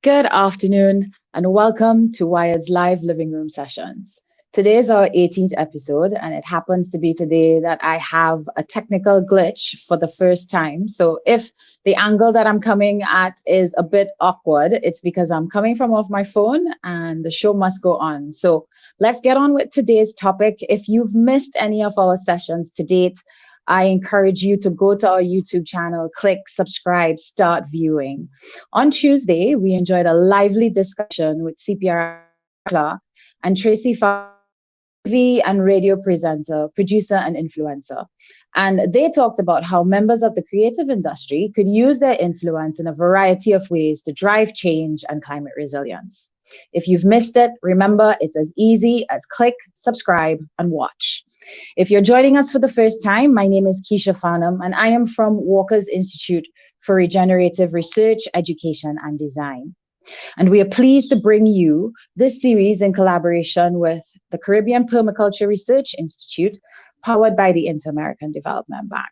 Good afternoon and welcome to Wired's live living room sessions. Today is our 18th episode, and it happens to be today that I have a technical glitch for the first time. So if the angle that I'm coming at is a bit awkward, it's because I'm coming from off my phone and the show must go on. So let's get on with today's topic. If you've missed any of our sessions to date, I encourage you to go to our YouTube channel, click subscribe, start viewing. On Tuesday, we enjoyed a lively discussion with CPR Clark and Tracy TV and radio presenter, producer, and influencer. And they talked about how members of the creative industry could use their influence in a variety of ways to drive change and climate resilience. If you've missed it, remember it's as easy as click, subscribe, and watch. If you're joining us for the first time, my name is Keisha Farnham, and I am from Walker's Institute for Regenerative Research, Education, and Design. And we are pleased to bring you this series in collaboration with the Caribbean Permaculture Research Institute, powered by the Inter-American Development Bank.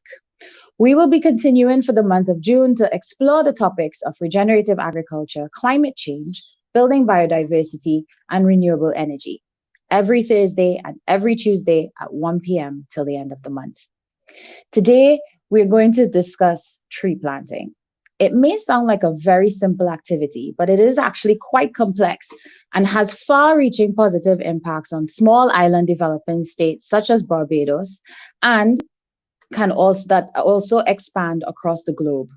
We will be continuing for the month of June to explore the topics of regenerative agriculture, climate change, building biodiversity, and renewable energy, every Thursday and every Tuesday at 1 p.m. till the end of the month. Today, we're going to discuss tree planting. It may sound like a very simple activity, but it is actually quite complex and has far-reaching positive impacts on small island developing states such as Barbados, and can also expand across the globe.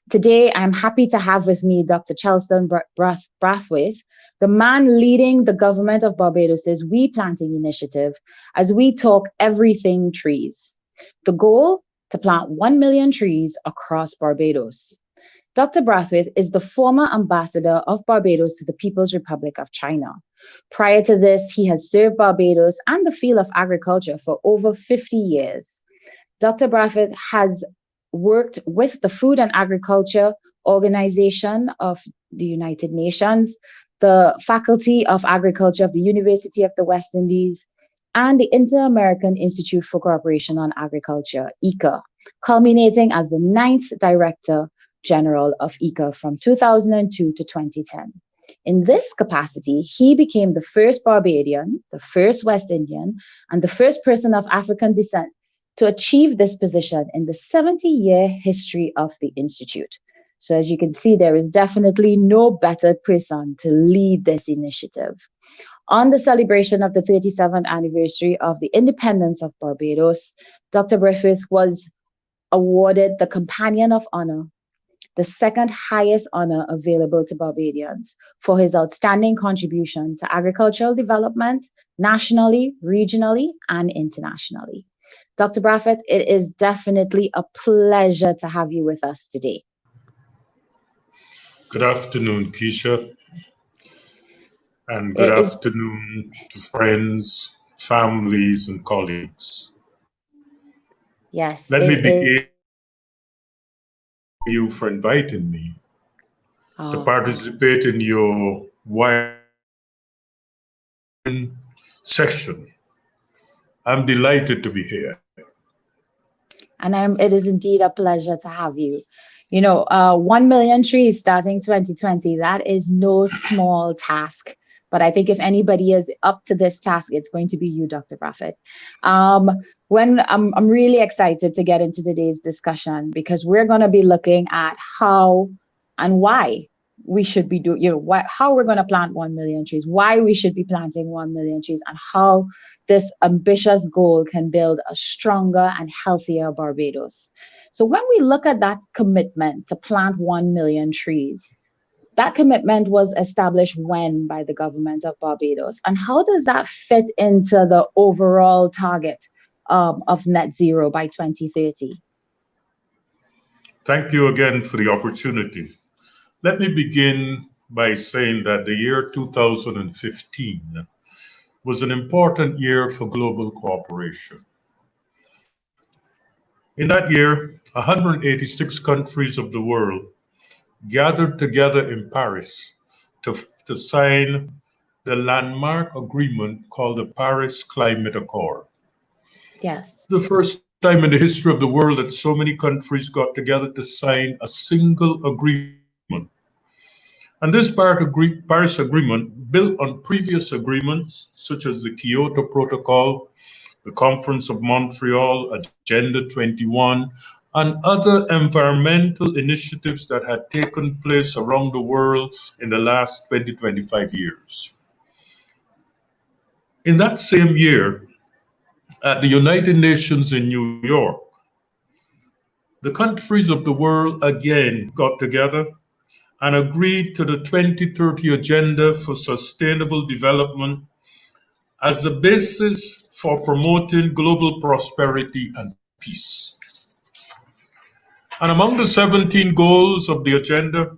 Today, I'm happy to have with me Dr. Chelston Brathwaite, the man leading the government of Barbados' We Planting initiative, as we talk everything trees. The goal? To plant 1 million trees across Barbados. Dr. Brathwaite is the former ambassador of Barbados to the People's Republic of China. Prior to this, he has served Barbados and the field of agriculture for over 50 years. Dr. Brathwaite has worked with the Food and Agriculture Organization of the United Nations, the Faculty of Agriculture of the University of the West Indies, and the Inter-American Institute for Cooperation on Agriculture, IICA, culminating as the 9th Director General of IICA from 2002 to 2010. In this capacity, he became the first Barbadian, the first West Indian, and the first person of African descent to achieve this position in the 70-year history of the Institute. So as you can see, there is definitely no better person to lead this initiative. On the celebration of the 37th anniversary of the independence of Barbados, Dr. Brathwaite was awarded the Companion of Honor, the second highest honor available to Barbadians, for his outstanding contribution to agricultural development nationally, regionally, and internationally. Dr. Brathwaite, it is definitely a pleasure to have you with us today. Good afternoon, Keisha, and good afternoon to friends, families, and colleagues. Yes. Let me begin you for inviting me to participate in your wide session. I'm delighted to be here. And it is indeed a pleasure to have you. 1 million trees starting 2020, that is no small task. But I think if anybody is up to this task, it's going to be you, Dr. Brathwaite. I'm really excited to get into today's discussion, because we're going to be looking at how and why we should be doing, how we're going to plant 1 million trees, why we should be planting 1 million trees, and how this ambitious goal can build a stronger and healthier Barbados. So when we look at that commitment to plant 1 million trees, that commitment was established when by the government of Barbados, and how does that fit into the overall target of net zero by 2030? Thank you again for the opportunity. Let me begin by saying that the year 2015 was an important year for global cooperation. In that year, 186 countries of the world gathered together in Paris to sign the landmark agreement called the Paris Climate Accord. Yes. The first time in the history of the world that so many countries got together to sign a single agreement. And this Paris Agreement built on previous agreements such as the Kyoto Protocol, the Conference of Montreal, Agenda 21, and other environmental initiatives that had taken place around the world in the last 20-25 years. In that same year, at the United Nations in New York, the countries of the world again got together and agreed to the 2030 Agenda for Sustainable Development as the basis for promoting global prosperity and peace. And among the 17 goals of the agenda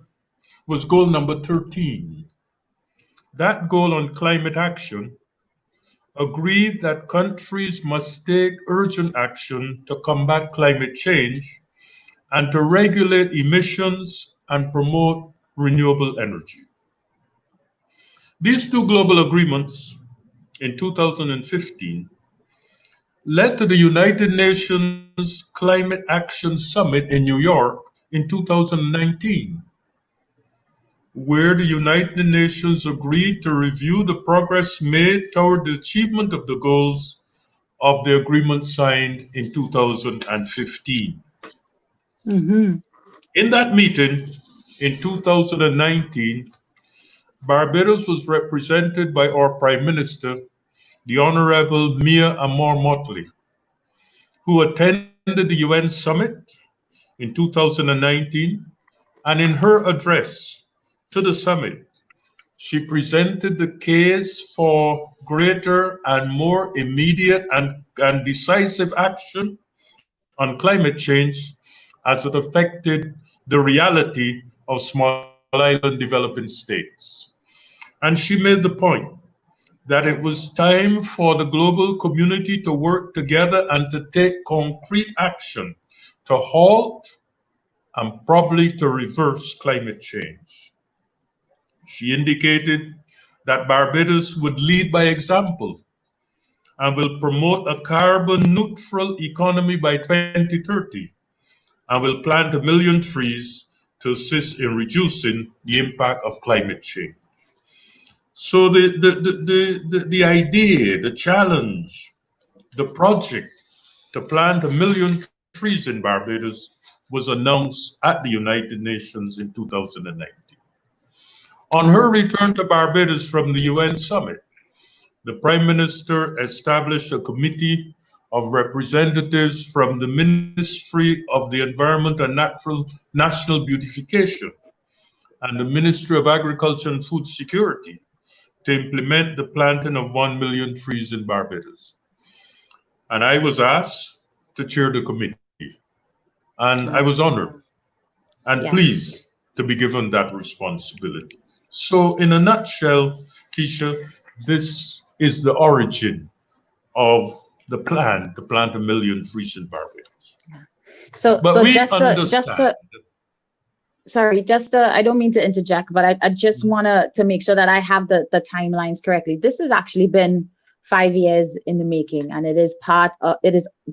was goal number 13. That goal on climate action agreed that countries must take urgent action to combat climate change and to regulate emissions and promote renewable energy. These two global agreements in 2015 led to the United Nations Climate Action Summit in New York in 2019, where the United Nations agreed to review the progress made toward the achievement of the goals of the agreement signed in 2015. Mm-hmm. In that meeting in 2019, Barbados was represented by our Prime Minister, the Honorable Mia Amor Motley, who attended the UN Summit in 2019, and in her address to the summit, she presented the case for greater and more immediate and decisive action on climate change as it affected the reality of small island developing states. And she made the point that it was time for the global community to work together and to take concrete action to halt and probably to reverse climate change. She indicated that Barbados would lead by example and will promote a carbon neutral economy by 2030 and will plant 1 million trees to assist in reducing the impact of climate change. So the idea, the challenge, the project to plant 1 million trees in Barbados was announced at the United Nations in 2019. On her Wow. return to Barbados from the UN summit, the Prime Minister established a committee of representatives from the Ministry of the Environment and National Beautification and the Ministry of Agriculture and Food Security to implement the planting of 1 million trees in Barbados. And I was asked to chair the committee. And I was Wow. honored and Yes. pleased to be given that responsibility. So, in a nutshell, Keisha, this is the origin of the plan to plant 1 million trees in Barbados. So, But so we just understand. to sorry, I don't mean to interject, but I just want to make sure that I have the timelines correctly. This has actually been 5 years in the making, and it is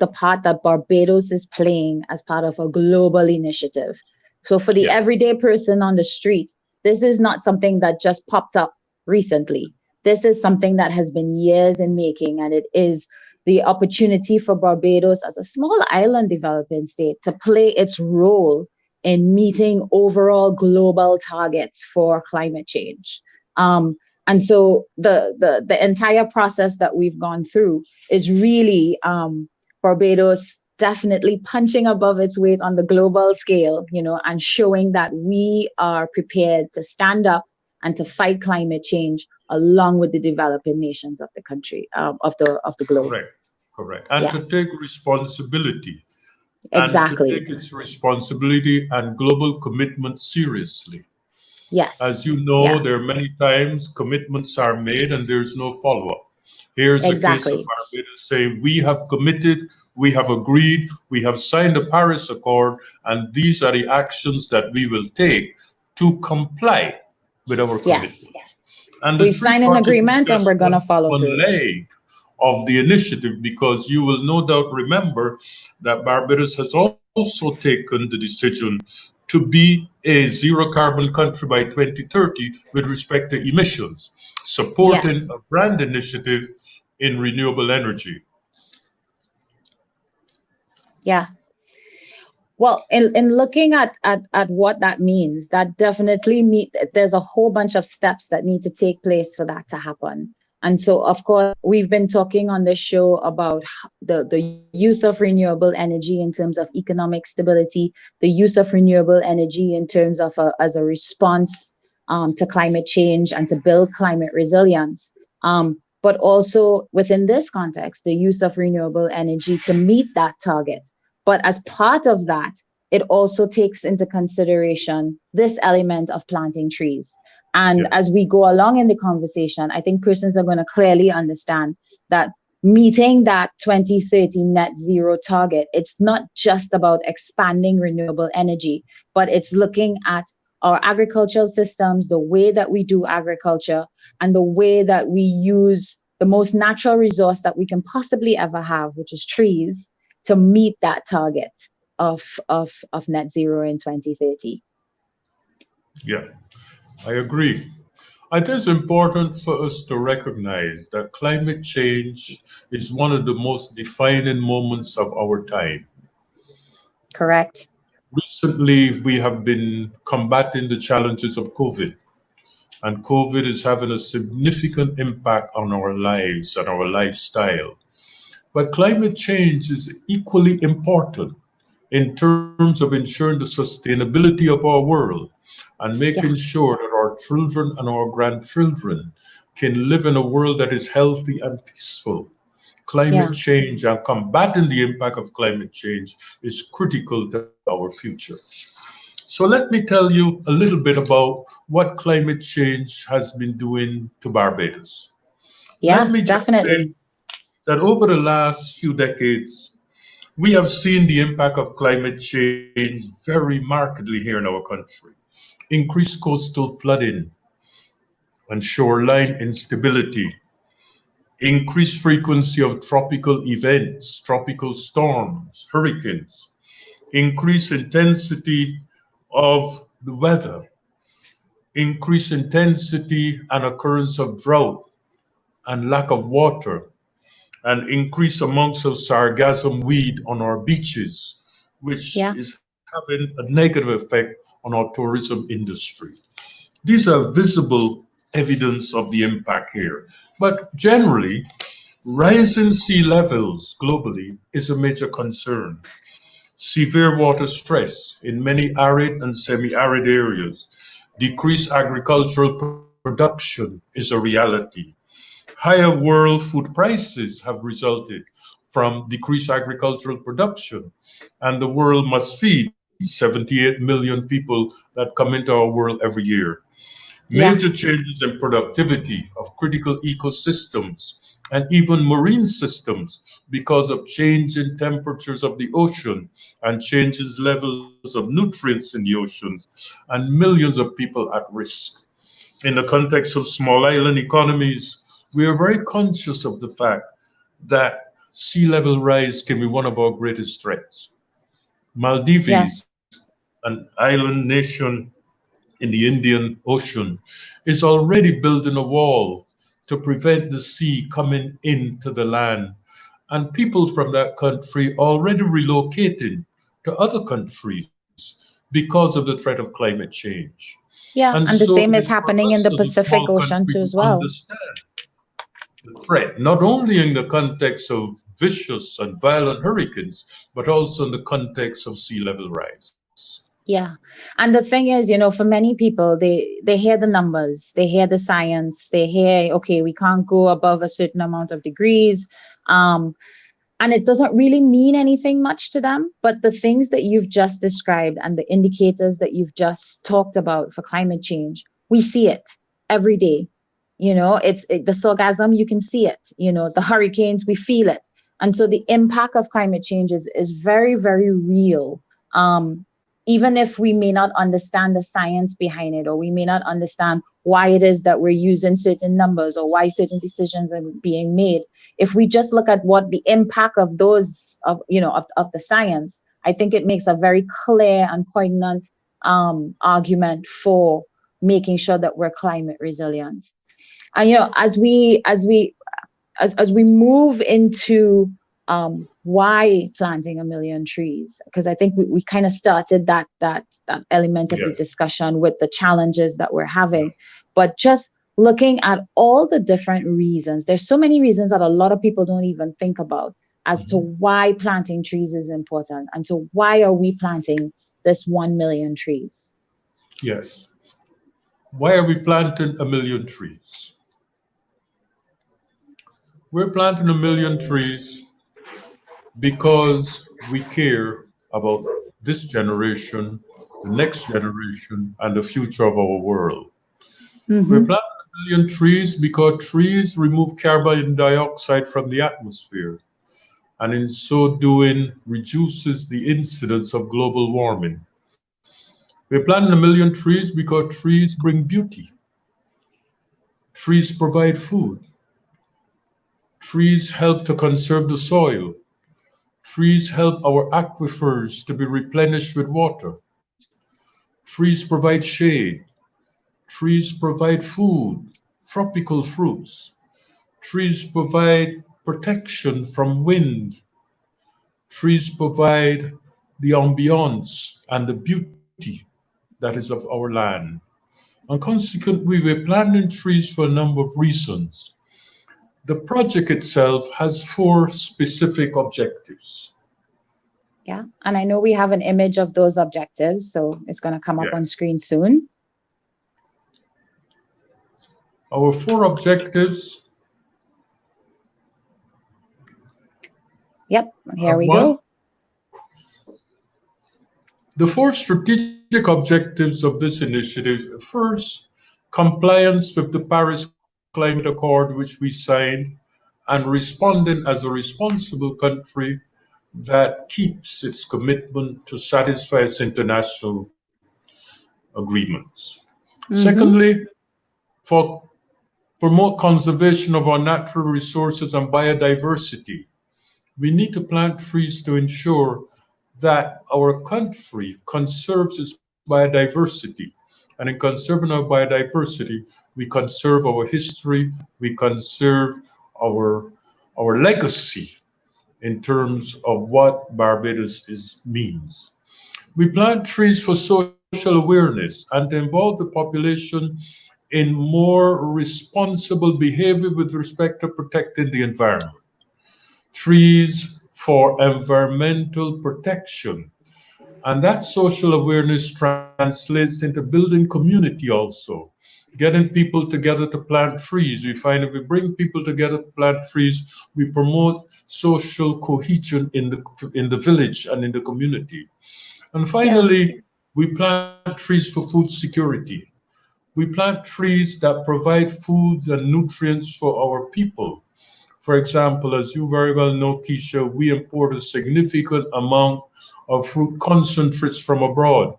the part that Barbados is playing as part of a global initiative. So for the Yes, everyday person on the street, this is not something that just popped up recently. This is something that has been years in making, and it is the opportunity for Barbados as a small island developing state to play its role in meeting overall global targets for climate change. And so the entire process that we've gone through is really Barbados definitely punching above its weight on the global scale, and showing that we are prepared to stand up and to fight climate change along with the developing nations of the country, of the globe. correct, correct. And to Yes, take responsibility and to exactly. take its responsibility and global commitment seriously. As Yes, you know, yeah, there are many times commitments are made and there's no follow up. Here's a case of exactly. Barbados saying, we have committed, we have agreed, we have signed the Paris Accord, and these are the actions that we will take to comply with our Yes, commitment. And the we've tree signed an project is agreement and we're just gonna follow one through. leg of the initiative because you will no doubt remember that Barbados has also taken the decision to to be a zero carbon country by 2030 with respect to emissions, supporting Yes. a brand initiative in renewable energy. Yeah. Well, in looking at what that means, that definitely there's a whole bunch of steps that need to take place for that to happen. And so, of course, we've been talking on this show about the use of renewable energy in terms of economic stability, the use of renewable energy in terms of as a response to climate change and to build climate resilience. But also within this context, the use of renewable energy to meet that target. But as part of that, it also takes into consideration this element of planting trees. And Yes. as we go along in the conversation, I think persons are going to clearly understand that meeting that 2030 net zero target, it's not just about expanding renewable energy, but it's looking at our agricultural systems, the way that we do agriculture, and the way that we use the most natural resource that we can possibly ever have, which is trees, to meet that target of net zero in 2030. Yeah, I agree. It is important for us to recognize that climate change is one of the most defining moments of our time. Correct? Recently, we have been combating the challenges of COVID, and COVID is having a significant impact on our lives and our lifestyle. But climate change is equally important in terms of ensuring the sustainability of our world and making Yeah, sure that our children and our grandchildren can live in a world that is healthy and peaceful. Climate yeah, change and combating the impact of climate change is critical to our future. So, let me tell you a little bit about what climate change has been doing to Barbados. Let yeah, me just say definitely. that over the last few decades, we have seen the impact of climate change very markedly here in our country. Increased coastal flooding and shoreline instability, increased frequency of tropical events, tropical storms, hurricanes, increased intensity of the weather, increased intensity and occurrence of drought and lack of water, and increased amounts of sargassum weed on our beaches, which Yeah, is having a negative effect on our tourism industry. These are visible evidence of the impact here. But generally, rising sea levels globally is a major concern. Severe water stress in many arid and semi-arid areas, decreased agricultural production is a reality. Higher world food prices have resulted from decreased agricultural production, and the world must feed 78 million people that come into our world every year. Major yeah, changes in productivity of critical ecosystems and even marine systems because of changing temperatures of the ocean and changes levels of nutrients in the oceans, and millions of people at risk. In the context of small island economies, we are very conscious of the fact that sea level rise can be one of our greatest threats. yes, Maldives, an island nation in the Indian Ocean, is already building a wall to prevent the sea coming into the land, and people from that country already relocating to other countries because of the threat of climate change. And yeah. And so the it is same is for happening us in the as a small Pacific Ocean country too to as well. understand the threat, not only in the context of vicious and violent hurricanes, but also in the context of sea level rise. Yeah. And the thing is, for many people, they hear the numbers, they hear the science, they hear, okay, we can't go above a certain amount of degrees. Um, and it doesn't really mean anything much to them. But the things that you've just described and the indicators that you've just talked about for climate change, we see it every day. The sargassum, you can see it. The hurricanes, we feel it. And so the impact of climate change is very, very real. Um, Even if we may not understand the science behind it, or we may not understand why it is that we're using certain numbers or why certain decisions are being made, if we just look at what the impact of those of the science, I think it makes a very clear and poignant argument for making sure that we're climate resilient. And as we move into why planting 1 million trees, because I think we kind of started that element of the Yes. discussion with the challenges that we're having, but just looking at all the different reasons. There's so many reasons that a lot of people don't even think about as to why planting trees is important. And so why are we planting this 1 million trees? Yes. Why are we planting 1 million trees? We're planting 1 million trees because we care about this generation, the next generation, and the future of our world. We're Mm-hmm. planting 1 million trees because trees remove carbon dioxide from the atmosphere, and in so doing, reduces the incidence of global warming. We're planting 1 million trees because trees bring beauty. Trees provide food. Trees help to conserve the soil. Trees help our aquifers to be replenished with water. Trees provide shade. Trees provide food, tropical fruits. Trees provide protection from wind. Trees provide the ambiance and the beauty that is of our land. And consequently, we're planting trees for a number of reasons. The project itself has four specific objectives. Yeah. And I know we have an image of those objectives, so it's going to come up on Yes. screen soon. Our four objectives Yep. Here are we one, go. the four strategic objectives of this initiative. First, compliance with the Paris Climate Accord, which we signed, and responding as a responsible country that keeps its commitment to satisfy its international agreements. Mm-hmm. Secondly, for promote conservation of our natural resources and biodiversity. We need to plant trees to ensure that our country conserves its biodiversity. And in conserving our biodiversity, we conserve our history, we conserve our, our legacy in terms of what Barbados means. We plant trees for social awareness and to involve the population in more responsible behavior with respect to protecting the environment. Trees for environmental protection. And that social awareness translates into building community also. Getting people together to plant trees. We find if we bring people together to plant trees, we promote social cohesion in the village and in the community. And Yeah. finally, we plant trees for food security. We plant trees that provide foods and nutrients for our people. For example, as you very well know, Keisha, we import a significant amount of fruit concentrates from abroad.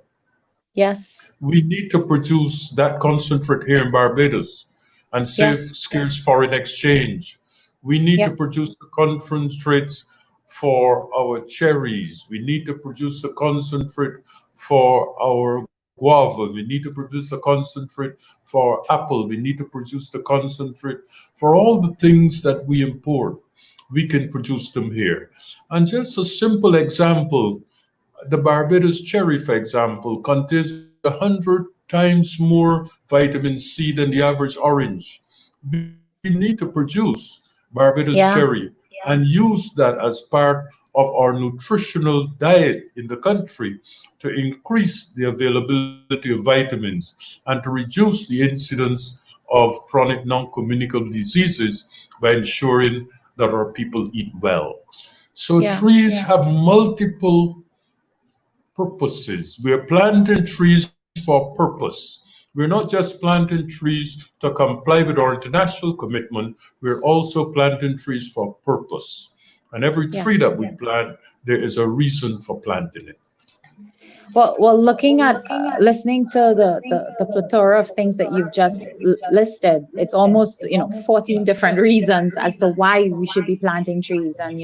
Yes. We need to produce that concentrate here in Barbados and save Yes. scarce foreign exchange. We need to Yep. produce the concentrates for our cherries. We need to produce the concentrate for our guava. We need to produce the concentrate for apple. We need to produce the concentrate for all the things that we import. We can produce them here. And just a simple example, the Barbados cherry, for example, contains 100 times more vitamin C than the average orange. We need to produce Barbados cherry Yeah. and use that as part of our nutritional diet in the country to increase the availability of vitamins and to reduce the incidence of chronic non-communicable diseases by ensuring that our people eat well. So Yeah. trees have multiple purposes. We are planting trees for purpose. We're not just planting trees to comply with our international commitment, we're also planting trees for purpose. And every Yeah. tree that we plant, there is a reason for planting it. Well, looking at listening to the plethora of things that you've just listed, it's almost 14 different reasons as to why we should be planting trees, and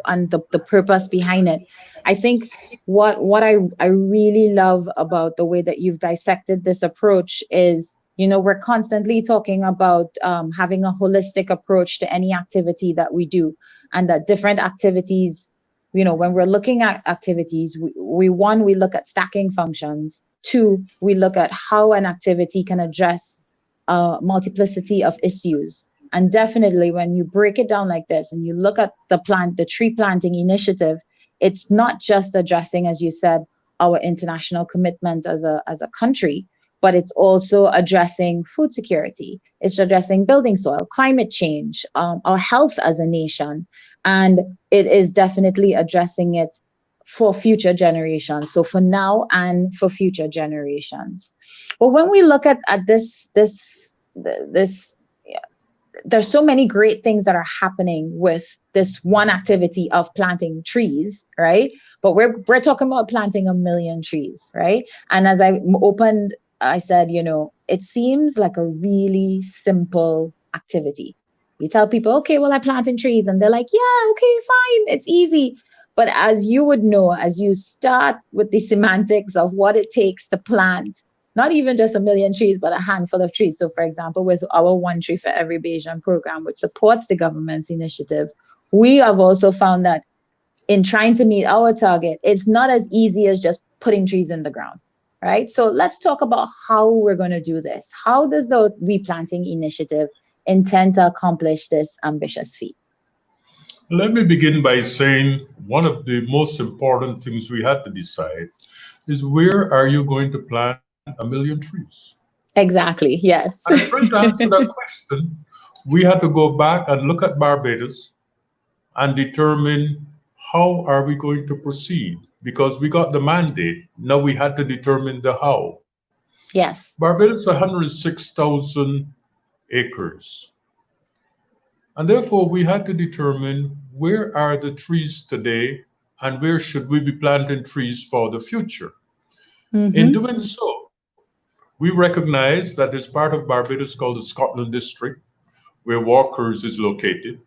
and the purpose behind it. I think what I really love about the way that you've dissected this approach is, we're constantly talking about having a holistic approach to any activity that we do, and that different activities, when we're looking at activities, we look at stacking functions. Two, we look at how an activity can address a multiplicity of issues. And definitely, when you break it down like this and you look at the tree planting initiative, it's not just addressing, as you said, our international commitment as a country, but it's also addressing food security. It's addressing building soil, climate change, our health as a nation, and it is definitely addressing it for future generations. So for now and for future generations. But when we look at this, there's so many great things that are happening with this one activity of planting trees, right? But we're talking about planting 1 million trees, right? And as I opened, I said, it seems like a really simple activity. You tell people, okay, well, I'm planting trees, and they're like, yeah, okay, fine, it's easy. But as you would know, as you start with the semantics of what it takes to plant, not even just 1 million trees, but a handful of trees. So, for example, with our One Tree for Every Bajan program, which supports the government's initiative, we have also found that in trying to meet our target, it's not as easy as just putting trees in the ground, right? So let's talk about how we're going to do this. How does the replanting initiative intend to accomplish this ambitious feat? Let me begin by saying one of the most important things we had to decide is, where are you going to plant 1 million trees? Exactly, yes. And trying to answer that question, we had to go back and look at Barbados and determine how are we going to proceed, because we got the mandate. Now we had to determine the how. Yes. Barbados 106,000 acres. And therefore we had to determine, where are the trees today and where should we be planting trees for the future. In doing so, we recognize that there's part of Barbados called the Scotland District, where Walkers is located,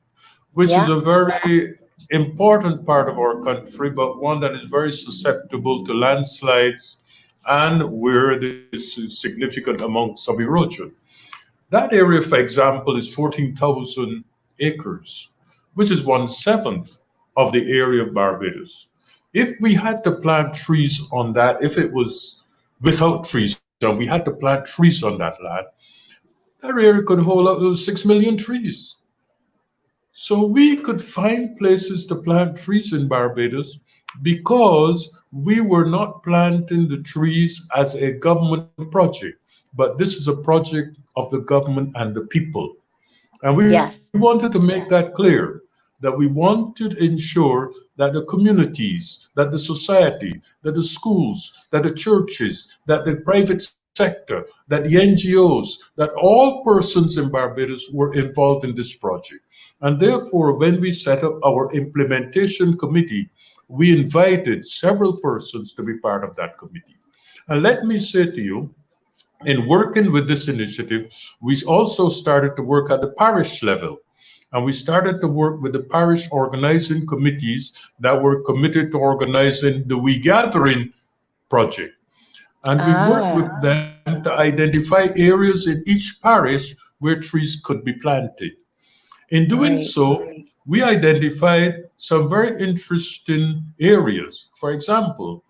which is a very important part of our country, but one that is very susceptible to landslides and where there's significant amounts of erosion. That area, for example, is 14,000 acres, which is 1/7 of the area of Barbados. If we had to plant trees on that, if it was without trees, and we had to plant trees on that land, that area could hold up to 6 million trees. So we could find places to plant trees in Barbados because we were not planting the trees as a government project, but this is a project of the government and the people. And we wanted to make that clear, that we wanted to ensure that the communities, that the society, that the schools, that the churches, that the private sector, that the NGOs, that all persons in Barbados were involved in this project. And therefore, when we set up our implementation committee, we invited several persons to be part of that committee. And let me say to you, in working with this initiative, we also started to work at the parish level. And we started to work with the parish organizing committees that were committed to organizing the We Gathering project. And we worked with them to identify areas in each parish where trees could be planted. In doing so, we identified some very interesting areas. For example,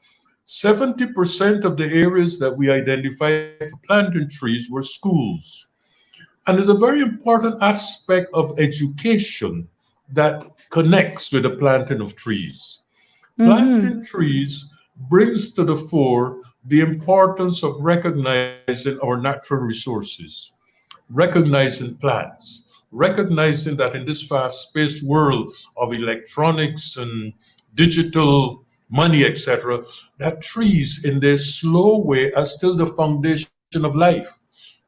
70% of the areas that we identified for planting trees were schools. And there's a very important aspect of education that connects with the planting of trees. Planting trees brings to the fore the importance of recognizing our natural resources, recognizing plants, recognizing that in this fast-paced world of electronics and digital money, etc., that trees in their slow way are still the foundation of life.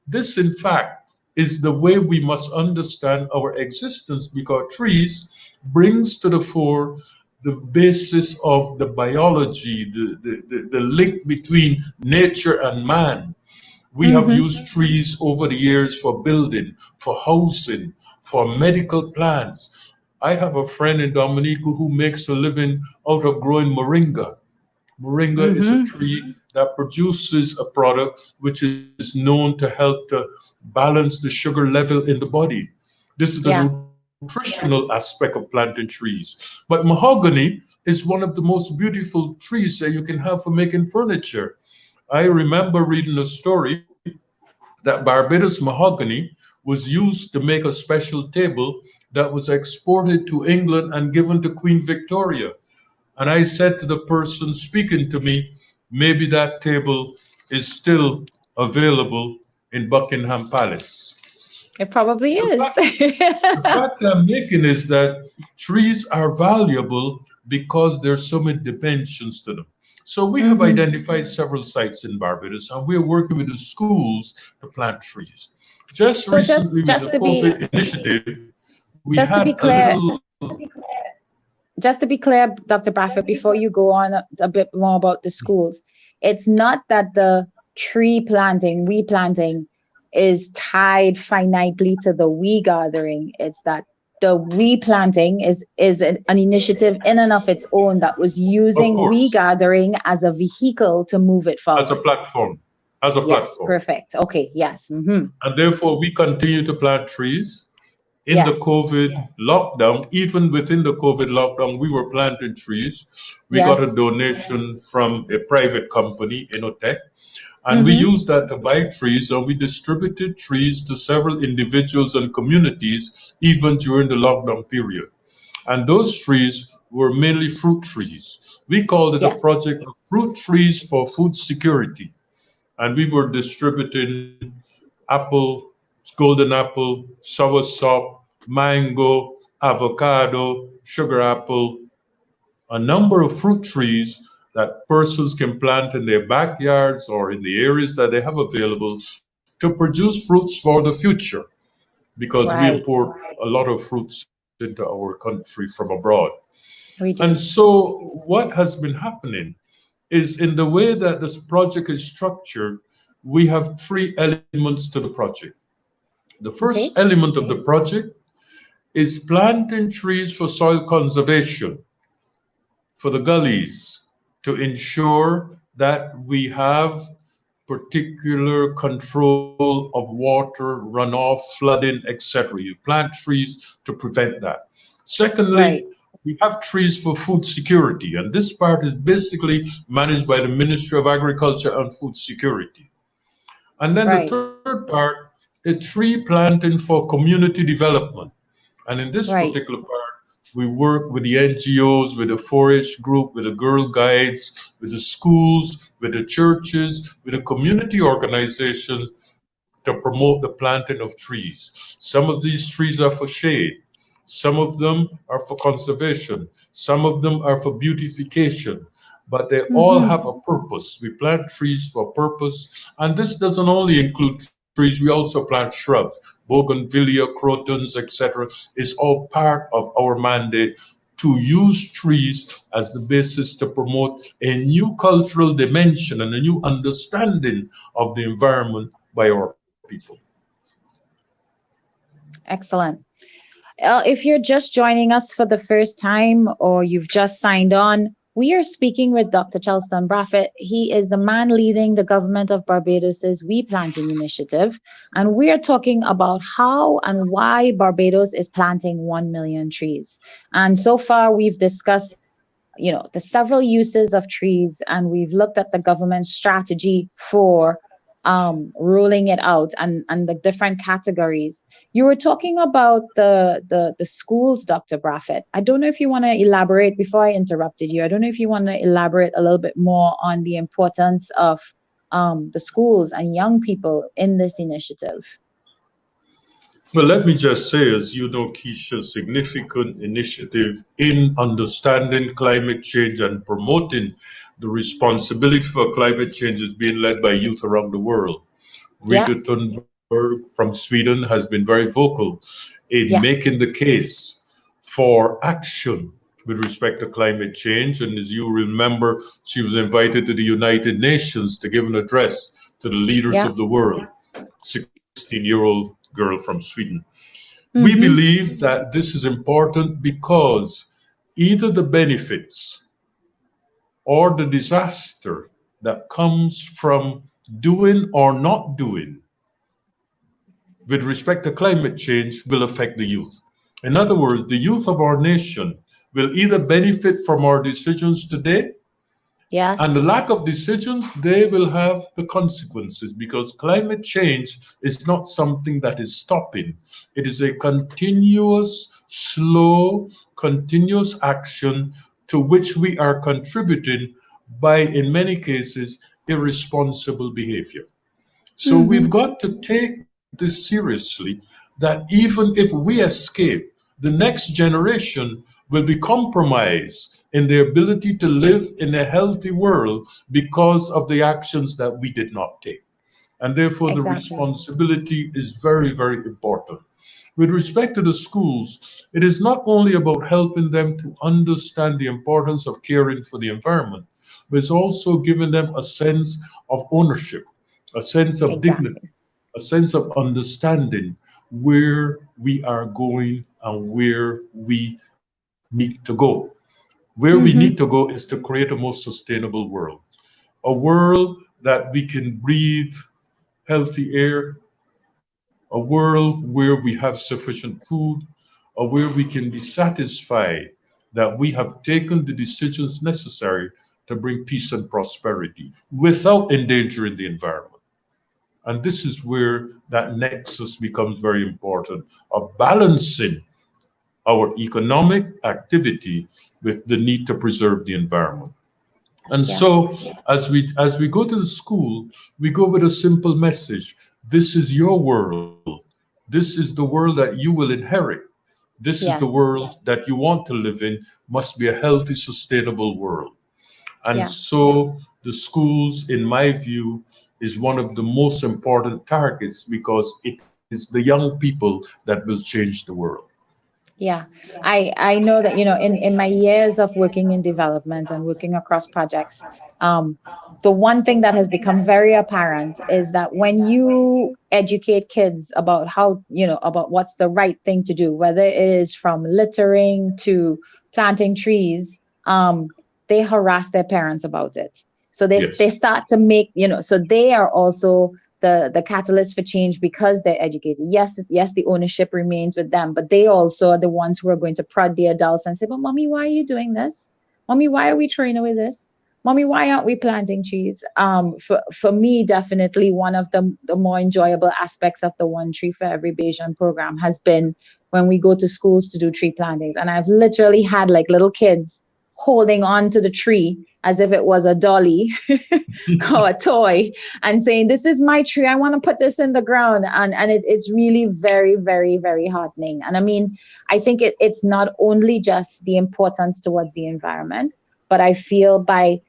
This, in fact, is the way we must understand our existence, because trees brings to the fore the basis of the biology, the link between nature and man. We have used trees over the years for building, for housing, for medical plants. I have a friend in Dominica who makes a living out of growing moringa. Moringa is a Mm-hmm. tree that produces a product which is known to help to balance the sugar level in the body. This is a Yeah. nutritional aspect of planting trees. But mahogany is one of the most beautiful trees that you can have for making furniture. I remember reading a story that Barbados mahogany was used to make a special table that was exported to England and given to Queen Victoria. And I said to the person speaking to me, maybe that table is still available in Buckingham Palace. It probably The is. fact, the fact I'm making is that trees are valuable because there's so many dimensions to them. So we have Mm-hmm. identified several sites in Barbados and we're working with the schools to plant trees. Just So just recently with the just to be COVID initiative, we just to had be a clear, little. just to be clear, Dr. Bradford, before you go on a bit more about the schools, it's not that the tree planting, replanting is tied finitely to the we gathering. It's that the replanting is an initiative in and of its own that was Of using we course, gathering as a vehicle to move it as a forward. platform, as a Yes, platform. perfect. Okay, yes. Mm-hmm. And therefore, we continue to plant trees. In the Yes. COVID lockdown, even within the COVID lockdown, we were planting trees. We got a Yes. donation from a private company, Inotech, and we Mm-hmm. used that to buy trees and we distributed trees to several individuals and communities even during the lockdown period. And those trees were mainly fruit trees. We called it a Yes. project of fruit trees for food security. And we were distributing apple, golden apple, soursop, mango, avocado, sugar apple, a number of fruit trees that persons can plant in their backyards or in the areas that they have available to produce fruits for the future because we Right. import a lot of fruits into our country from abroad. We And do. so what has been happening is in the way that this project is structured, we have three elements to the project. The first Okay. element of the project is planting trees for soil conservation, for the gullies, to ensure that we have particular control of water, runoff, flooding, etc. You plant trees to prevent that. Secondly, Right. we have trees for food security, and this part is basically managed by the Ministry of Agriculture and Food Security. And then the Right. third part, a tree planting for community development. And in this Right. particular part, we work with the NGOs, with the 4-H group, with the Girl Guides, with the schools, with the churches, with the community organizations to promote the planting of trees. Some of these trees are for shade. Some of them are for conservation. Some of them are for beautification. But they all Mm-hmm. have a purpose. We plant trees for purpose. And this doesn't only include trees, we also plant shrubs. Bougainvillea, crotons, etc. is all part of our mandate to use trees as the basis to promote a new cultural dimension and a new understanding of the environment by our people. Excellent. If you're just joining us for the first time or you've just signed on, we are speaking with Dr. Chelston Brathwaite. He is the man leading the government of Barbados's We Planting initiative. And we are talking about how and why Barbados is planting 1 million trees. And so far, we've discussed the several uses of trees, and we've looked at the government strategy for rolling it out and the different categories. You were talking about the schools, Dr. Brathwaite. I don't know if you want to elaborate before I interrupted you. I don't know if you want to elaborate a little bit more on the importance of the schools and young people in this initiative. Well, let me just say, as you know, Keisha, significant initiative in understanding climate change and promoting the responsibility for climate change is being led by youth around the world. Yeah. Greta Thunberg from Sweden has been very vocal in making Yes. the case for action with respect to climate change. And as you remember, she was invited to the United Nations to give an address to the leaders Yeah. of the world, 16-year-old girl from Sweden. We Mm-hmm. believe that this is important because either the benefits or the disaster that comes from doing or not doing with respect to climate change will affect the youth. In other words, the youth of our nation will either benefit from our decisions today, and the Yes. lack of decisions, they will have the consequences, because climate change is not something that is stopping. It is a continuous, slow, continuous action to which we are contributing by, in many cases, irresponsible behavior. So we've Mm-hmm. got to take this seriously, that even if we escape, the next generation will be compromised in their ability to live in a healthy world because of the actions that we did not take. And therefore, the Exactly. responsibility is very, very important. With respect to the schools, it is not only about helping them to understand the importance of caring for the environment, but it's also giving them a sense of ownership, a sense of dignity, Exactly. a sense of understanding where we are going and where we need to go. Where we need to Mm-hmm. go is to create a more sustainable world, a world that we can breathe healthy air, a world where we have sufficient food, or where we can be satisfied that we have taken the decisions necessary to bring peace and prosperity without endangering the environment. And this is where that nexus becomes very important, of balancing our economic activity with the need to preserve the environment. And Yes. so as we go to the school, we go with a simple message. This is your world. This is the world that you will inherit. This is the Yes. world that you want to live in, must be a healthy, sustainable world. And Yeah. so the schools, in my view, is one of the most important targets, because it is the young people that will change the world. Yeah, I know that, in my years of working in development and working across projects, um, the one thing that has become very apparent is that when you educate kids about how, about what's the right thing to do, whether it is from littering to planting trees, they harass their parents about it. So they Yes. start to make, so they are also the catalyst for change because they're educated. Yes, the ownership remains with them, but they also are the ones who are going to prod the adults and say, "But mommy, why are you doing this? Mommy, why are we throwing away this? Mommy, why aren't we planting trees?" For me, definitely one of the more enjoyable aspects of the One Tree for Every Bayesian program has been when we go to schools to do tree plantings, and I've literally had like little kids holding on to the tree as if it was a dolly or a toy, and saying, "This is my tree. I want to put this in the ground." And it's really very, very, very heartening. And I mean, I think it's not only just the importance towards the environment, but I feel by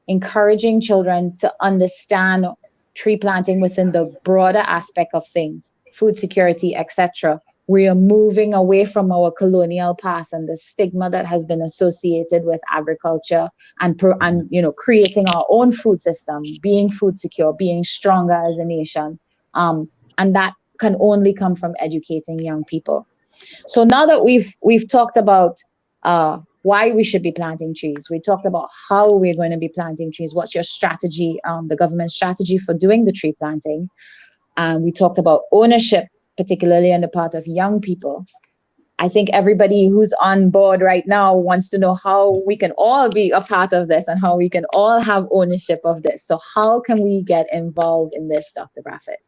encouraging children to understand tree planting within the broader aspect of things, food security, etc., we are moving away from our colonial past and the stigma that has been associated with agriculture, and creating our own food system, being food secure, being stronger as a nation, and that can only come from educating young people. So now that we've talked about why we should be planting trees, we talked about how we're going to be planting trees. What's your strategy, the government strategy for doing the tree planting? And we talked about ownership, particularly on the part of young people. I think everybody who's on board right now wants to know how we can all be a part of this and how we can all have ownership of this. So how can we get involved in this, Dr. Brathwaite?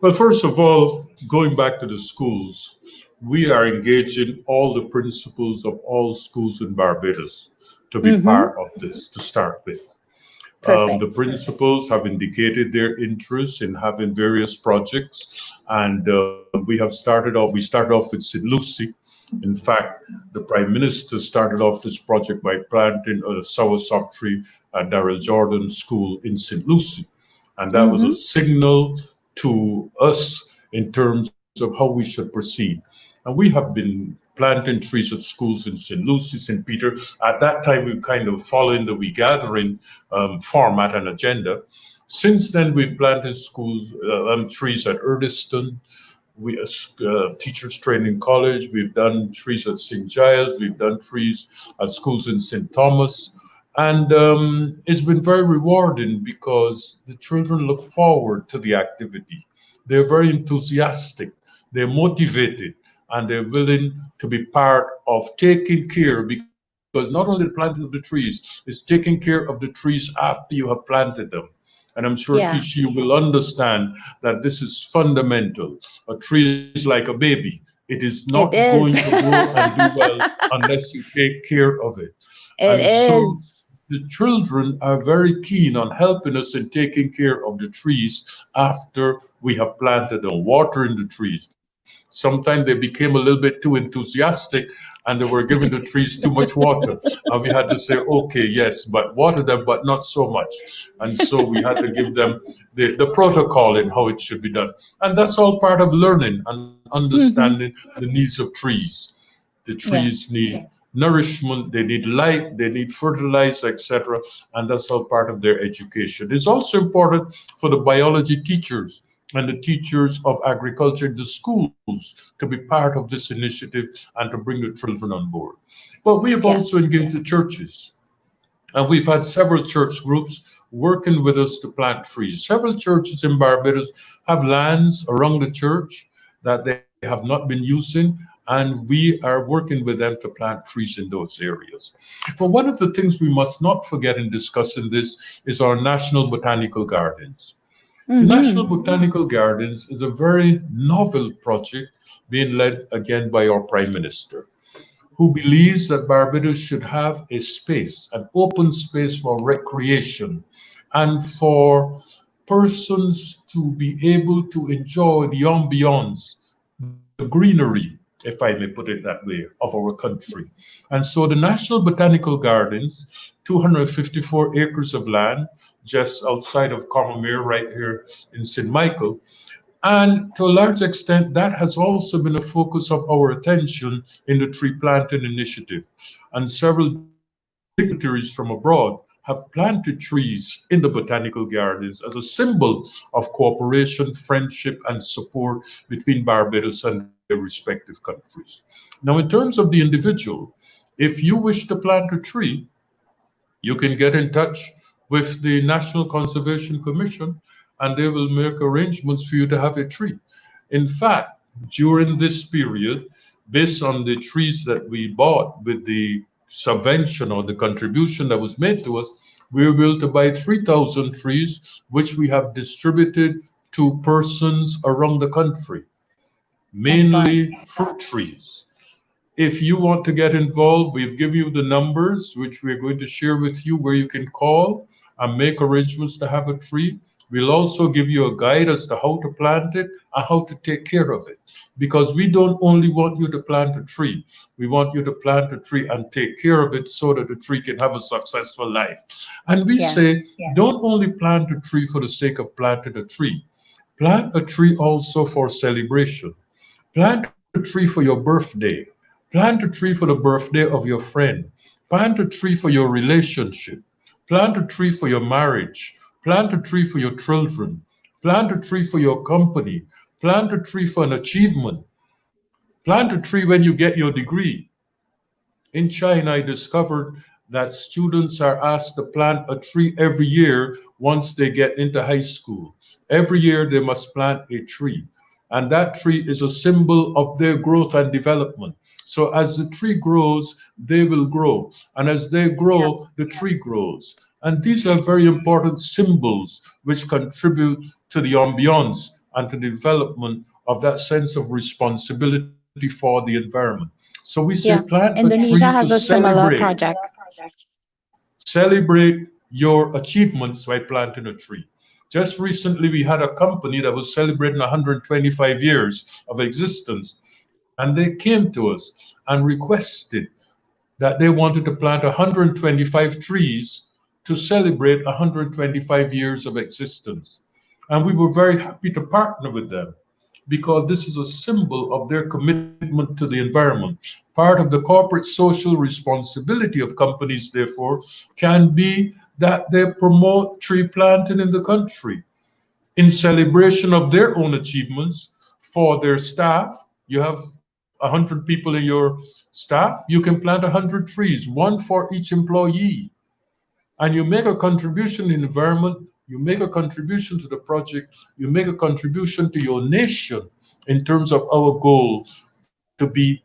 Well, first of all, going back to the schools, we are engaging all the principals of all schools in Barbados to be Mm-hmm. part of this to start with. The Perfect. principals have indicated their interest in having various projects, and we started off with St. Lucie. In fact, the Prime Minister started off this project by planting a soursop tree at Darrell Jordan School in St. Lucie. And that was a Mm-hmm. signal to us in terms of how we should proceed. And we have been planting trees at schools in St. Lucie, St. Peter. At that time, we were kind of following the regathering format and agenda. Since then, we've planted trees at Erdiston. we teachers training college. We've done trees at St. Giles. We've done trees at schools in St. Thomas. And it's been very rewarding because the children look forward to the activity. They're very enthusiastic, they're motivated, and they're willing to be part of taking care, because not only the planting of the trees, it's taking care of the trees after you have planted them. And I'm sure, Tish, Yeah, you will understand that this is fundamental. A tree is like a baby. It is not it going is. to grow and do well unless you take care of it. It And so is. the children are very keen on helping us in taking care of the trees after we have planted them, watering the trees. Sometimes they became a little bit too enthusiastic and they were giving the trees too much water. And we had to say, okay, yes, but water them, but not so much. And so we had to give them the protocol in how it should be done. And that's all part of learning and understanding Hmm. the needs of trees. The Yeah, trees need nourishment, they need light, they need fertilizer, etc. And that's all part of their education. It's also important for the biology teachers and the teachers of agriculture in the schools to be part of this initiative and to bring the children on board. But we have yeah, also engaged the churches, and we've had several church groups working with us to plant trees. Several churches in Barbados have lands around the church that they have not been using, and we are working with them to plant trees in those areas. But one of the things we must not forget in discussing this is our National Botanical Gardens. The National hmm, Botanical Gardens is a very novel project being led again by our Prime Minister, who believes that Barbados should have a space, an open space for recreation and for persons to be able to enjoy the ambiance, the greenery, if I may put it that way, of our country. And so the National Botanical Gardens, 254 acres of land just outside of Commermere, right here in St. Michael, and to a large extent, that has also been a focus of our attention in the tree planting initiative. And several dignitaries from abroad have planted trees in the botanical gardens as a symbol of cooperation, friendship, and support between Barbados and their respective countries. Now, in terms of the individual, if you wish to plant a tree, you can get in touch with the National Conservation Commission and they will make arrangements for you to have a tree. In fact, during this period, based on the trees that we bought with the subvention or the contribution that was made to us, we were able to buy 3,000 trees, which we have distributed to persons around the country, excellent. mainly fruit trees. If you want to get involved, we've given you the numbers, which we're going to share with you, where you can call and make arrangements to have a tree. We'll also give you a guide as to how to plant it and how to take care of it. Because we don't only want you to plant a tree, we want you to plant a tree and take care of it so that the tree can have a successful life. And we Yeah, say, don't only plant a tree for the sake of planting a tree, plant a tree also for celebration. Plant a tree for your birthday. Plant a tree for the birthday of your friend. Plant a tree for your relationship. Plant a tree for your marriage. Plant a tree for your children. Plant a tree for your company. Plant a tree for an achievement. Plant a tree when you get your degree. In China, I discovered that students are asked to plant a tree every year once they get into high school. Every year, they must plant a tree. And that tree is a symbol of their growth and development. So as the tree grows, they will grow. And as they yeah, grow, the tree grows. And these are very important symbols which contribute to the ambiance and to the development of that sense of responsibility for the environment. So we say yeah. plant a tree Indonesia to has a similar celebrate. project. Celebrate your achievements by planting a tree. Just recently, we had a company that was celebrating 125 years of existence, and they came to us and requested that they wanted to plant 125 trees to celebrate 125 years of existence. And we were very happy to partner with them because this is a symbol of their commitment to the environment. Part of the corporate social responsibility of companies, therefore, can be that they promote tree planting in the country in celebration of their own achievements for their staff. You have 100 people in your staff, you can plant 100 trees, one for each employee. And you make a contribution in the environment, you make a contribution to the project, you make a contribution to your nation in terms of our goal to be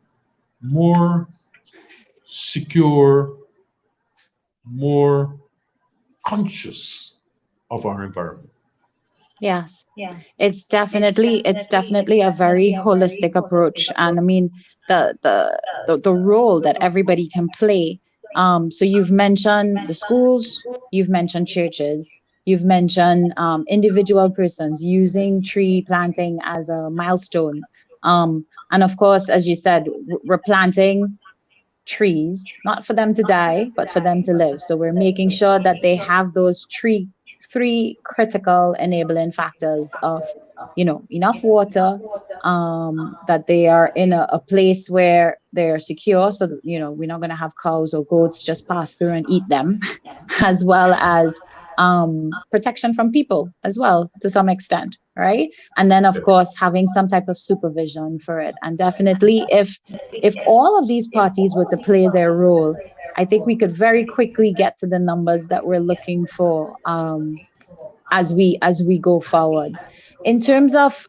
more secure, more conscious of our environment. Yes. It's definitely a very holistic approach. And I mean the role that everybody can play. So you've mentioned the schools, you've mentioned churches, you've mentioned individual persons using tree planting as a milestone. And of course, as you said, we're planting trees, not for them to die, but for them to live. So we're making sure that they have those three critical enabling factors of, enough water, that they are in a place where they're secure. So that, we're not going to have cows or goats just pass through and eat them, as well as protection from people as well to some extent, right? And then of Yes. course having some type of supervision for it. And definitely if all of these parties were to play their role, I think we could very quickly get to the numbers that we're looking for, as we go forward. In terms of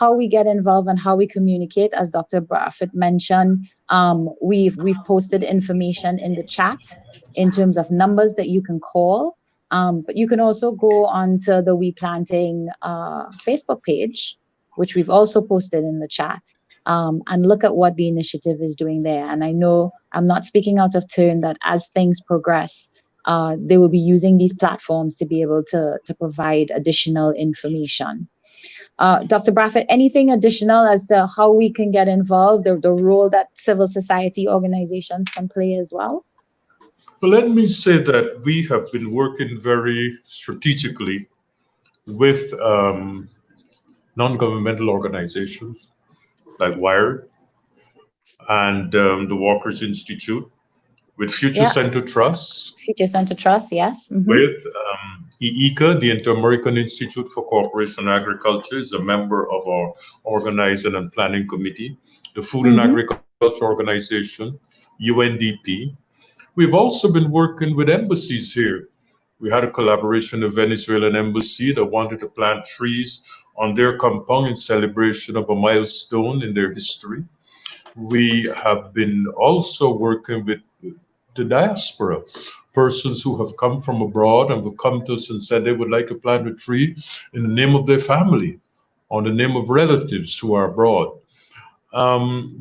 how we get involved and how we communicate, as Dr. Brathwaite mentioned, we've posted information in the chat in terms of numbers that you can call. But you can also go onto the We Planting Facebook page, which we've also posted in the chat, and look at what the initiative is doing there. And I know I'm not speaking out of turn that as things progress, they will be using these platforms to be able to provide additional information. Dr. Brathwaite, anything additional as to how we can get involved, the role that civil society organizations can play as well? But let me say that we have been working very strategically with non-governmental organizations like WIRE and the Walkers Institute, with Future Yeah, Center Trust, Future Center Trust, yes. with IICA, the Inter-American Institute for Cooperation and Agriculture, is a member of our organizing and planning committee, the Food and Mm-hmm. Agriculture Organization, UNDP. We've also been working with embassies here. We had a collaboration with Venezuelan embassy that wanted to plant trees on their compound in celebration of a milestone in their history. We have been also working with the diaspora, persons who have come from abroad and have come to us and said they would like to plant a tree in the name of their family or the name of relatives who are abroad.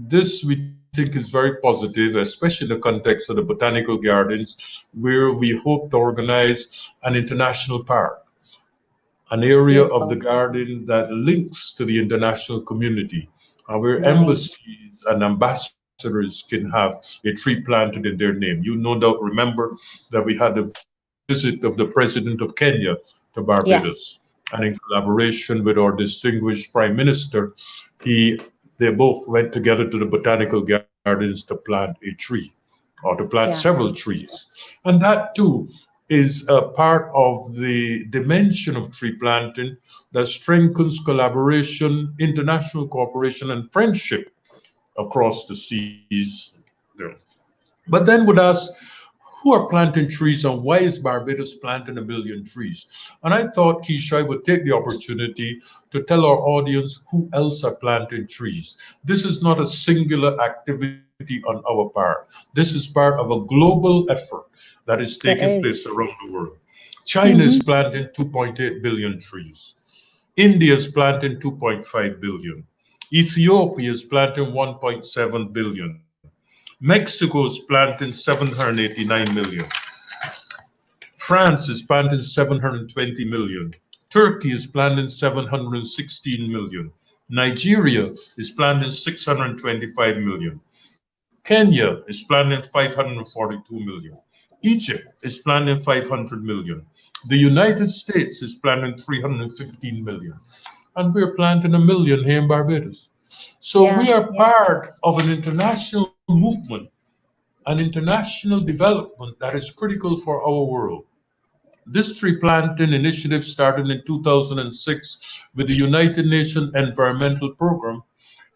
This we think is very positive, especially in the context of the botanical gardens, where we hope to organize an international park, an area of the Beautiful. garden that links to the international community, and where Nice. embassies and ambassadors can have a tree planted in their name. You no doubt remember that we had the visit of the President of Kenya to Barbados, Yes. and in collaboration with our distinguished Prime Minister, he they both went together to the botanical gardens to plant a tree or to plant Yeah. several trees. And that too is a part of the dimension of tree planting that strengthens collaboration, international cooperation, and friendship across the seas there. But then would ask, who are planting trees and why is Barbados planting 1 million trees? And I thought, Keisha, I would take the opportunity to tell our audience who else are planting trees. This is not a singular activity on our part. This is part of a global effort that is It taking place is. around the world. China is Mm-hmm. planting 2.8 billion trees. India is planting 2.5 billion. Ethiopia is planting 1.7 billion. Mexico is planting 789 million. France is planting 720 million. Turkey is planting 716 million. Nigeria is planting 625 million. Kenya is planning 542 million. Egypt is planning 500 million. The United States is planning 315 million. And we're planting 1 million here in Barbados. So Yeah. we are part of an international movement, an international development that is critical for our world. This tree planting initiative started in 2006 with the United Nations Environmental Program,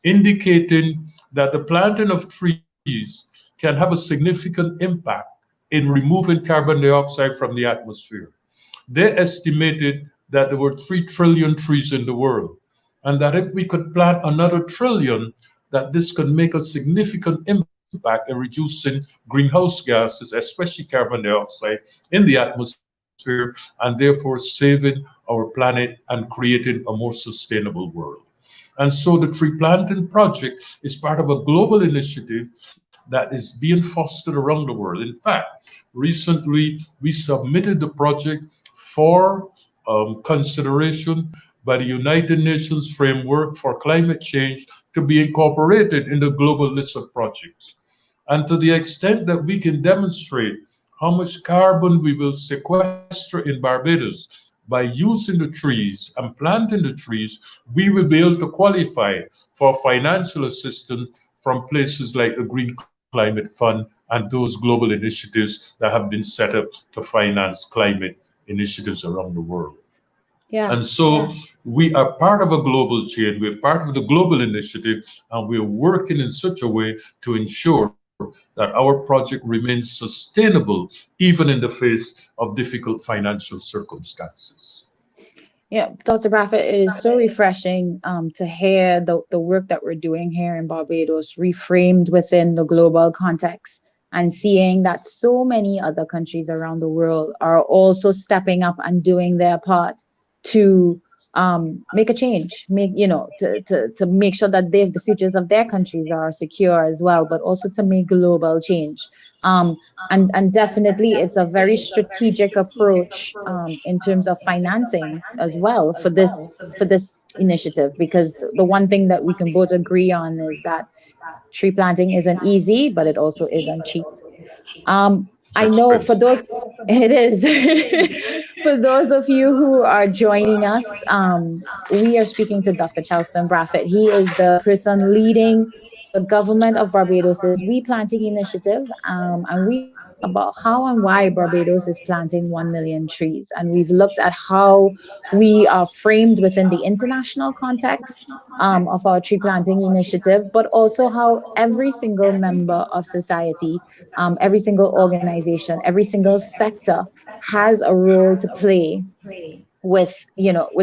indicating that the planting of trees can have a significant impact in removing carbon dioxide from the atmosphere. They estimated that there were 3 trillion trees in the world, and that if we could plant another trillion, that this could make a significant impact in reducing greenhouse gases, especially carbon dioxide, in the atmosphere, and therefore saving our planet and creating a more sustainable world. And so the tree planting project is part of a global initiative that is being fostered around the world. In fact, recently we submitted the project for consideration by the United Nations Framework for Climate Change to be incorporated in the global list of projects. And to the extent that we can demonstrate how much carbon we will sequester in Barbados by using the trees and planting the trees, we will be able to qualify for financial assistance from places like the Green Climate Fund and those global initiatives that have been set up to finance climate initiatives around the world. Yeah. And so we are part of a global chain, we're part of the global initiative, and we're working in such a way to ensure that our project remains sustainable even in the face of difficult financial circumstances. Yeah, Dr. Braffett, it is so refreshing to hear the work that we're doing here in Barbados reframed within the global context and seeing that so many other countries around the world are also stepping up and doing their part to make a change, to make sure that the futures of their countries are secure as well, but also to make global change. Um, and definitely, it's a very strategic approach in terms of financing as well for this initiative, because the one thing that we can both agree on is that tree planting isn't easy, but it also isn't cheap. It's I know expensive. for those, it is. For those of you who are joining us, we are speaking to Dr. Chelston Brathwaite. He is the person leading the government of Barbados's We Planting initiative, and we are talking about how and why Barbados is planting 1 million trees. And we've looked at how we are framed within the international context of our tree planting initiative, but also how every single member of society, every single organization, every single sector has a role to play with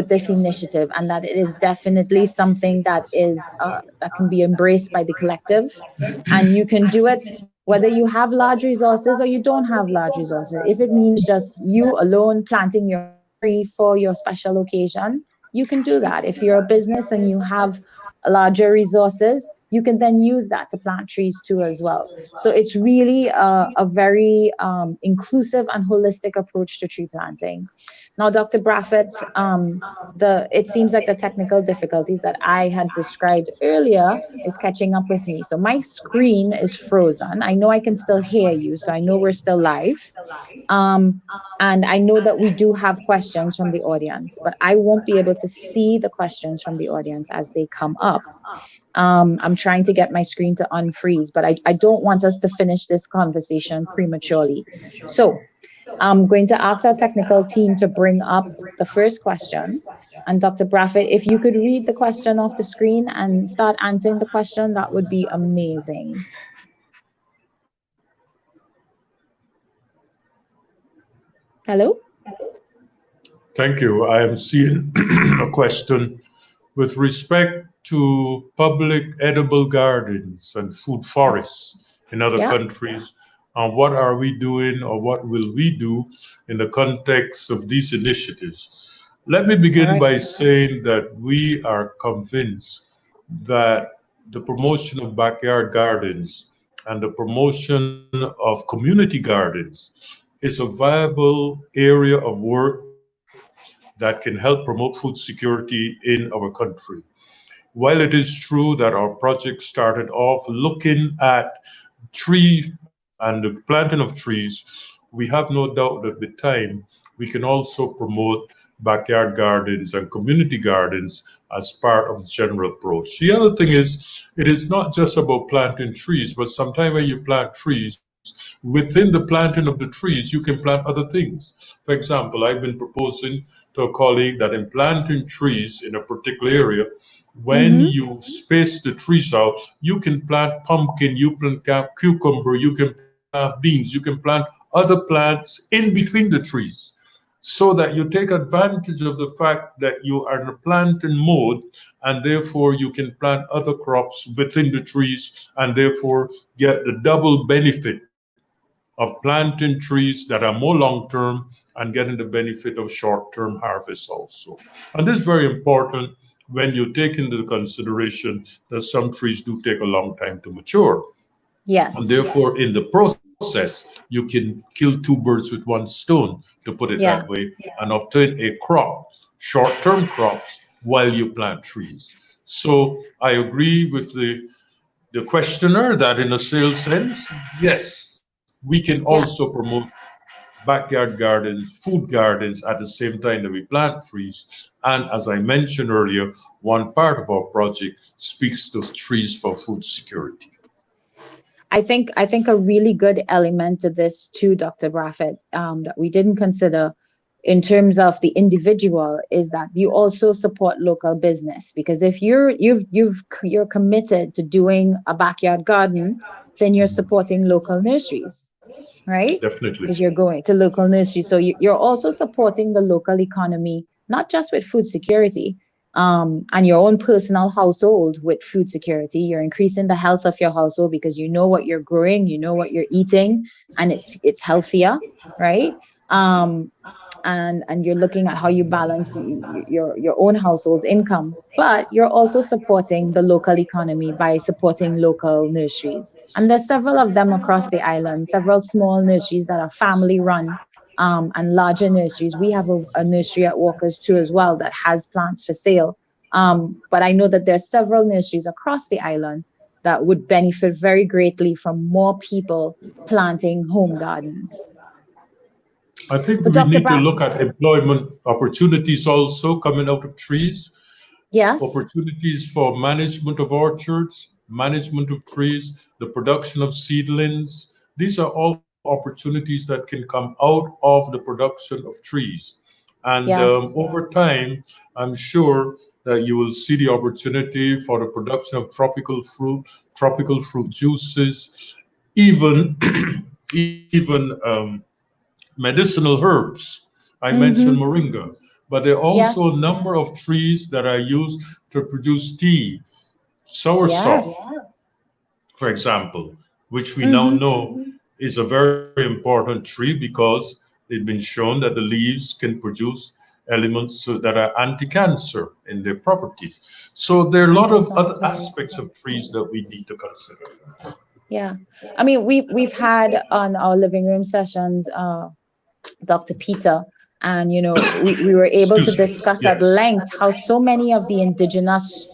this initiative, and that it is definitely something that is that can be embraced by the collective, and you can do it whether you have large resources or you don't have large resources. If it means just you alone planting your own tree for your special occasion, you can do that. If you're a business and you have larger resources, you can then use that to plant trees too as well. So it's really a very inclusive and holistic approach to tree planting. Now, Dr. Braffett, it seems like the technical difficulties that I had described earlier is catching up with me. So my screen is frozen. I know I can still hear you, so I know we're still live. Um, and I know that we do have questions from the audience, but I won't be able to see the questions from the audience as they come up. I'm trying to get my screen to unfreeze, but I don't want us to finish this conversation prematurely. So I'm going to ask our technical team to bring up the first question. And Dr. Braffett, if you could read the question off the screen and start answering the question, that would be amazing. Hello? Thank you. I am seeing a question with respect to public edible gardens and food forests in other Yeah. countries. And what are we doing or what will we do in the context of these initiatives? Let me All begin right. by saying that we are convinced that the promotion of backyard gardens and the promotion of community gardens is a viable area of work that can help promote food security in our country. While it is true that our project started off looking at tree and the planting of trees, we have no doubt that with time we can also promote backyard gardens and community gardens as part of the general approach. The other thing is, it is not just about planting trees, but sometimes when you plant trees, within the planting of the trees, you can plant other things. For example, I've been proposing to a colleague that in planting trees in a particular area, when Mm-hmm. you space the trees out, you can plant pumpkin, you can plant cucumber, you can plant beans, you can plant other plants in between the trees so that you take advantage of the fact that you are in a planting mode, and therefore you can plant other crops within the trees and therefore get the double benefit of planting trees that are more long term and getting the benefit of short term harvests also. And this is very important when you take into consideration that some trees do take a long time to mature. And Yes. therefore, in the process, you can kill two birds with one stone, to put it that Yeah. way, and obtain a crop, short term crops, while you plant trees. So I agree with the questioner that in a sales sense, yes, we can also Yeah. promote backyard gardens, food gardens at the same time that we plant trees. And as I mentioned earlier, one part of our project speaks to trees for food security. I think a really good element to this too, Dr. Braffett, that we didn't consider in terms of the individual is that you also support local business, because if you're committed to doing a backyard garden, then you're supporting local nurseries, right? Definitely. Because you're going to local nurseries. So you're also supporting the local economy, not just with food security, and your own personal household with food security. You're increasing the health of your household because you know what you're growing, you know what you're eating, and it's healthier, right? Um, and you're looking at how you balance your own household's income, but you're also supporting the local economy by supporting local nurseries, and there's several of them across the island, several small nurseries that are family run, and larger nurseries. We have a nursery at Walker's too as well that has plants for sale, but I know that there's several nurseries across the island that would benefit very greatly from more people planting home gardens. I think But we Dr. need to Bratt, look at employment opportunities also coming out of trees, yes. opportunities for management of orchards, management of trees, the production of seedlings. These are all opportunities that can come out of the production of trees. And Yes. over time, I'm sure that you will see the opportunity for the production of tropical fruit juices, even even medicinal herbs. I mentioned Mm-hmm. moringa, but there are also a Yes. number of trees that are used to produce tea, soursop, Yes. for example, which we now Mm-hmm. know is a very important tree because it's been shown that the leaves can produce elements that are anti-cancer in their properties. So there are a lot of other aspects of trees that we need to consider. Yeah. I mean, we've had on our living room sessions, Dr. Peter, and we were able to Excuse me. discuss at Yes. length how so many of the indigenous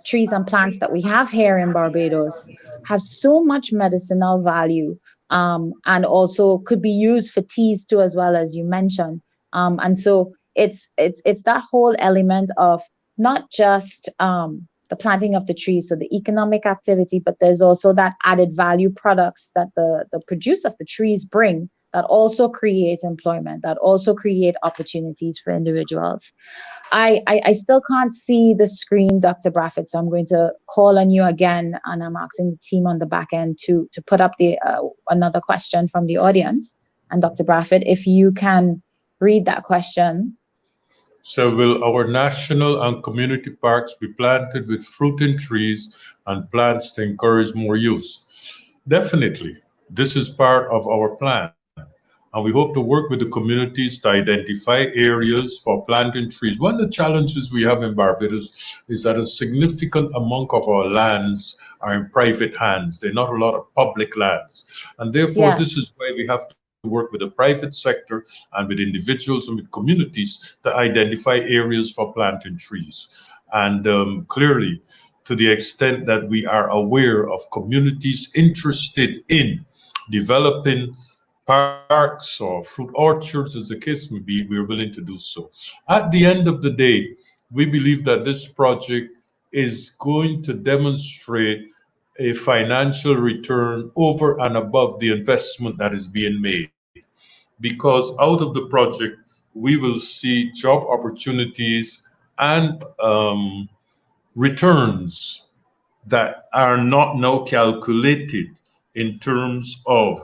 trees and plants that we have here in Barbados have so much medicinal value, and also could be used for teas too, as well as you mentioned. And so it's that whole element of not just the planting of the trees, so the economic activity, but there's also that added value products that the produce of the trees bring that also create employment, that also create opportunities for individuals. I still can't see the screen, Dr. Braffett, so I'm going to call on you again, and I'm asking the team on the back end to put up the another question from the audience. And Dr. Braffett, if you can read that question. So will our national and community parks be planted with fruiting trees and plants to encourage more use? Definitely. This is part of our plan. And we hope to work with the communities to identify areas for planting trees. One of the challenges we have in Barbados is that a significant amount of our lands are in private hands. They're not a lot of public lands. And therefore, this Yes. is why we have to work with the private sector and with individuals and with communities to identify areas for planting trees. And clearly, to the extent that we are aware of communities interested in developing parks or fruit orchards, as the case may be, we are willing to do so. At the end of the day, we believe that this project is going to demonstrate a financial return over and above the investment that is being made. Because out of the project, we will see job opportunities and returns that are not now calculated in terms of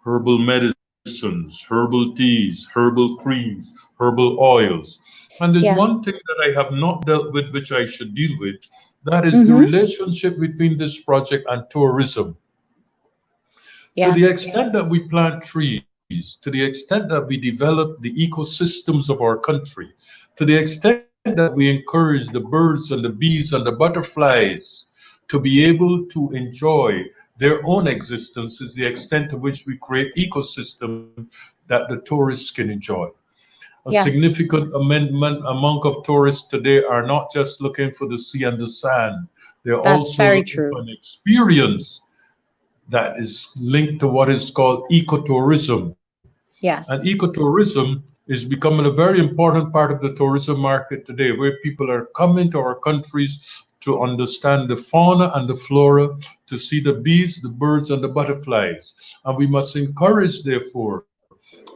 herbal medicines, herbal teas, herbal creams, herbal oils. And there's one Yes. thing that I have not dealt with, which I should deal with, that is the Mm-hmm. relationship between this project and tourism. To the Yes. extent that we plant trees, to the extent that we develop the ecosystems of our country, to the extent that we encourage the birds and the bees and the butterflies to be able to enjoy their own existence, is the extent to which we create ecosystem that the tourists can enjoy. A Yes. significant amount of tourists today are not just looking for the sea and the sand, they're That's also very looking true. for an experience that is linked to what is called ecotourism. And Yes. ecotourism is becoming a very important part of the tourism market today, where people are coming to our countries to understand the fauna and the flora, to see the bees, the birds, and the butterflies. And we must encourage, therefore,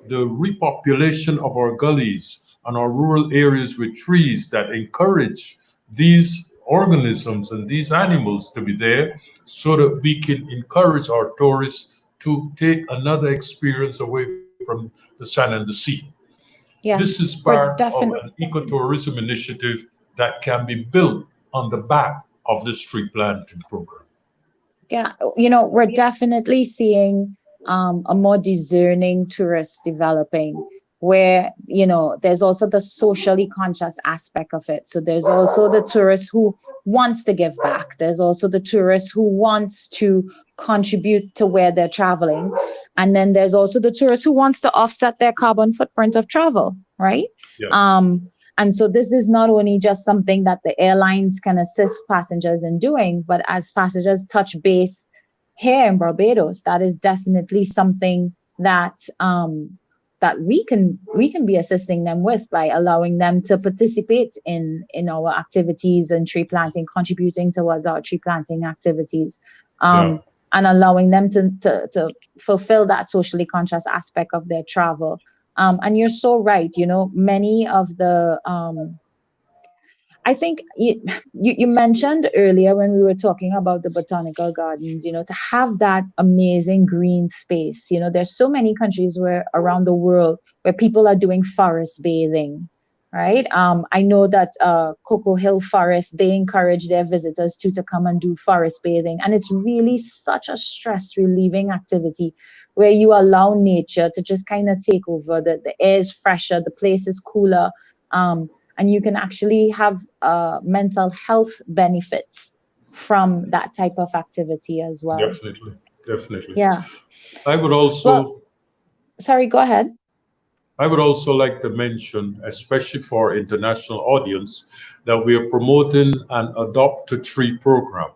the repopulation of our gullies and our rural areas with trees that encourage these organisms and these animals to be there so that we can encourage our tourists to take another experience away from the sun and the sea. This is Yes. part We're of an definitely. ecotourism initiative that can be built on the back of this tree planting program. Yeah, we're definitely seeing a more discerning tourist developing where, there's also the socially conscious aspect of it. So there's also the tourist who wants to give back. There's also the tourist who wants to contribute to where they're traveling. And then there's also the tourist who wants to offset their carbon footprint of travel, right? Yes, And so this is not only just something that the airlines can assist passengers in doing, but as passengers touch base here in Barbados, that is definitely something that we can be assisting them with by allowing them to participate in our activities and tree planting, contributing towards our tree planting activities. yeah, And allowing them to fulfill that socially conscious aspect of their travel. And you're so right. Many of the I think you mentioned earlier when we were talking about the botanical gardens, to have that amazing green space. There's so many countries where around the world where people are doing forest bathing, right? I know that Cocoa Hill Forest, they encourage their visitors to come and do forest bathing. And it's really such a stress relieving activity where you allow nature to just kind of take over. The air is fresher, the place is cooler. And you can actually have mental health benefits from that type of activity as well. definitely, definitely. Yeah. I would Well, also sorry, go ahead. I would also like to mention, especially for international audience, that we are promoting an adopt a tree program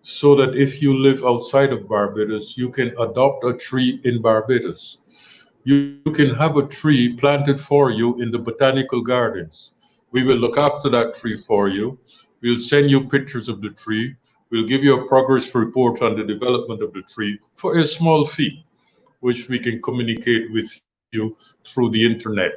so that if you live outside of Barbados, you can adopt a tree in Barbados. You can have a tree planted for you in the botanical gardens. We will look after that tree for you. We'll send you pictures of the tree. We'll give you a progress report on the development of the tree for a small fee, which we can communicate with you through the internet.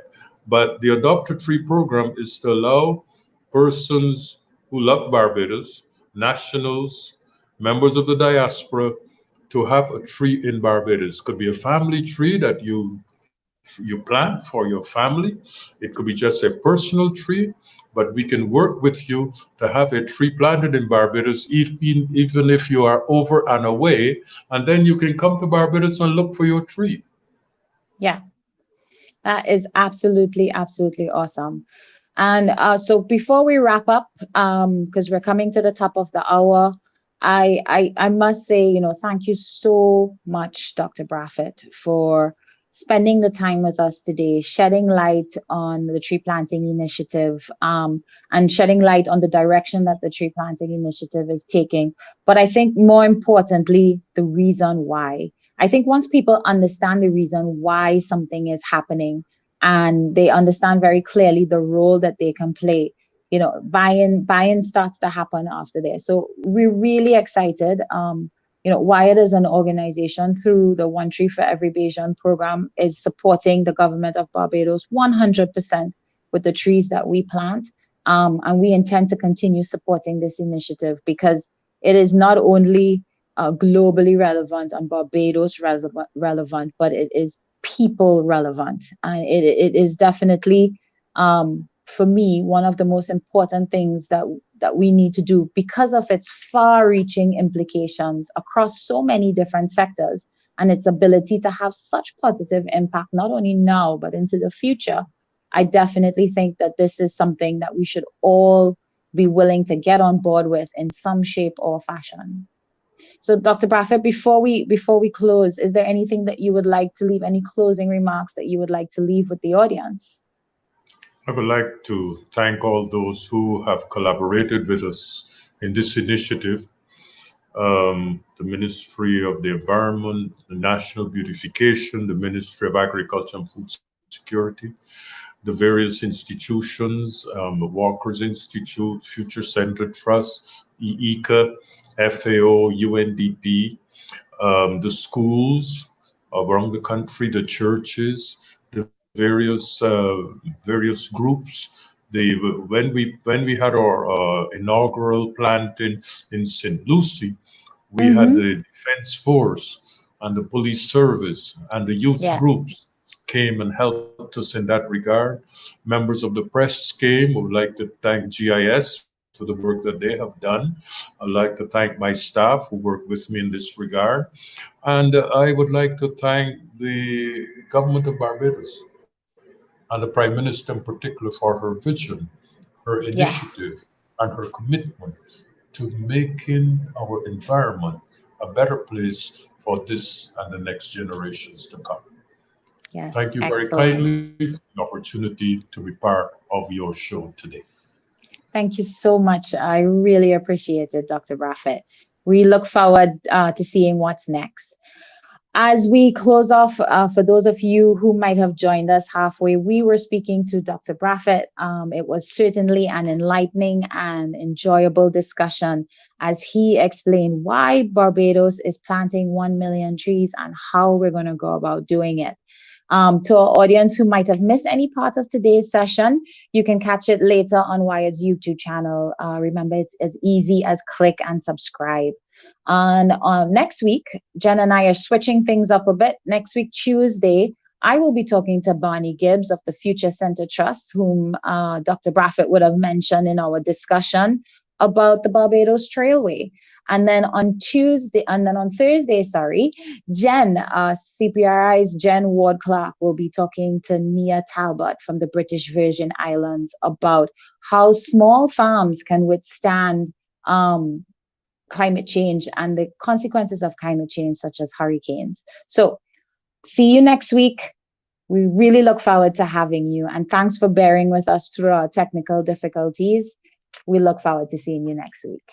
But the Adopt a Tree program is to allow persons who love Barbados, nationals, members of the diaspora, to have a tree in Barbados. Could be a family tree that you plant for your family. It could be just a personal tree, but we can work with you to have a tree planted in Barbados, even if you are over and away, and then you can come to Barbados and look for your tree. Yeah, that is absolutely, absolutely awesome. And so before we wrap up, because we're coming to the top of the hour, I must say, thank you so much, Dr. Brathwaite, for spending the time with us today, shedding light on the tree planting initiative, and shedding light on the direction that the tree planting initiative is taking. But I think more importantly, the reason why. I think once people understand the reason why something is happening, and they understand very clearly the role that they can play, buy-in starts to happen after there. So we're really excited. Wyatt is an organization through the One Tree for Every Bajan program is supporting the government of Barbados 100% with the trees that we plant. And we intend to continue supporting this initiative because it is not only globally relevant and Barbados relevant, but it is people relevant. And it is definitely, for me, one of the most important things that we need to do because of its far-reaching implications across so many different sectors and its ability to have such positive impact, not only now, but into the future. I definitely think that this is something that we should all be willing to get on board with in some shape or fashion. So, Dr. Brathwaite, before we close, is there anything that you would like to leave, any closing remarks that you would like to leave with the audience? I would like to thank all those who have collaborated with us in this initiative. The Ministry of the Environment, the National Beautification, the Ministry of Agriculture and Food Security, the various institutions, the Walker's Institute, Future Center Trust, IICA, FAO, UNDP, the schools around the country, the churches, the various groups. When we had our inaugural planting in St. Lucie, we had Mm-hmm. the Defense Force and the police service and the youth Yeah. groups came and helped us in that regard. Members of the press came. We would like to thank GIS for the work that they have done. I'd like to thank my staff who work with me in this regard. And I would like to thank the government of Barbados and the Prime Minister in particular for her vision, her initiative, Yes. and her commitment to making our environment a better place for this and the next generations to come. Yes. Thank you very Excellent. kindly for the opportunity to be part of your show today. Thank you so much. I really appreciate it, Dr. Brathwaite. We look forward to seeing what's next. As we close off, for those of you who might have joined us halfway, we were speaking to Dr. Brathwaite. It was certainly an enlightening and enjoyable discussion as he explained why Barbados is planting 1 million trees and how we're going to go about doing it. To our audience who might have missed any part of today's session, you can catch it later on Wired's YouTube channel. Remember, it's as easy as click and subscribe. And next week, Jen and I are switching things up a bit. Next week, Tuesday, I will be talking to Barney Gibbs of the Future Center Trust, whom Dr. Brathwaite would have mentioned in our discussion about the Barbados Trailway. And then on Thursday, Jen, CPRI's Jen Ward Clark will be talking to Nia Talbot from the British Virgin Islands about how small farms can withstand climate change and the consequences of climate change, such as hurricanes. So see you next week. We really look forward to having you. And thanks for bearing with us through our technical difficulties. We look forward to seeing you next week.